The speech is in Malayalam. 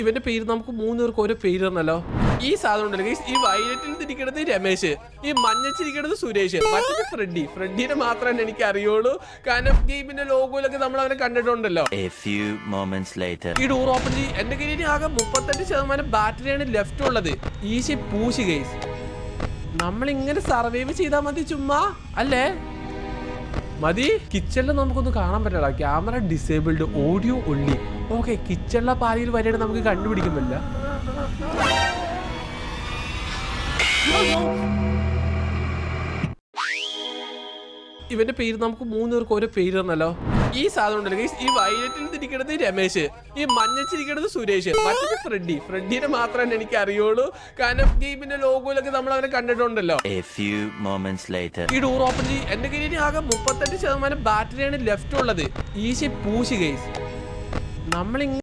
ഇവന്റെ പേര് നമുക്ക് 3 പേർക്ക് ഓരോ പേര് തന്നല്ലോ. ഈ സാധനം ഉണ്ടല്ലോ ഗൈസ്, ഈ വയലറ്റിൽ തിരിക്കണത് രമേശ്, ഈ മഞ്ഞച്ചിരിക്കണത് സുരേഷ്, മറ്റേ ഫ്രെഡിനെ മാത്രമേ എനിക്ക് അറിയുള്ളൂ. കാരണം ഗെയിമിന്റെ ലോഗോയിലൊക്കെ നമ്മൾ അവനെ കണ്ടിട്ടുണ്ടല്ലോ. ഈ ഡോർ ഓപ്പൺ ചെയ്യും. എന്റെ കയ്യിൽ ആകെ 38% ബാറ്ററിയാണ് ലെഫ്റ്റ് ഉള്ളത്. ഈശി പൂശി ഗൈസ്, നമ്മളിങ്ങനെ സർവൈവ് ചെയ്താൽ മതി ചുമ്മാ അല്ലേ? മതി. കിച്ചണിൽ നമുക്കൊന്നും കാണാൻ പറ്റില്ല, ക്യാമറ ഡിസേബിൾഡ്, ഓഡിയോ ഒള്ളി. ഓക്കെ, കിച്ചണിലെ പാലിയിൽ വരെയാണ് നമുക്ക് കണ്ടുപിടിക്കാൻ പറ്റില്ല. ഇവന്റെ പേര് നമുക്ക് 3 പേർക്ക് ഓരോ പേര് തന്നല്ലോ. ഈ സാധനം ഉണ്ടല്ലോ ഗൈസ്, ഈ വയലറ്റിൽ തിരിക്കണത് രമേശ്, ഈ മഞ്ഞച്ചിരിക്കണത് സുരേഷ്, മറ്റേ ഫ്രെഡിനെ മാത്രമേ എനിക്ക് അറിയുള്ളൂ. കാരണം ഗെയിമിന്റെ ലോഗോയിലൊക്കെ നമ്മൾ അവനെ കണ്ടിട്ടുണ്ടല്ലോ. ഈ ഡോർ ഓപ്പൺ ചെയ്യും. എന്റെ കയ്യിൽ ആകെ 38% ബാറ്ററിയാണ് ലെഫ്റ്റ് ഉള്ളത്. ഈശി പൂശി ഗൈസ്, നമ്മളിങ്ങനെ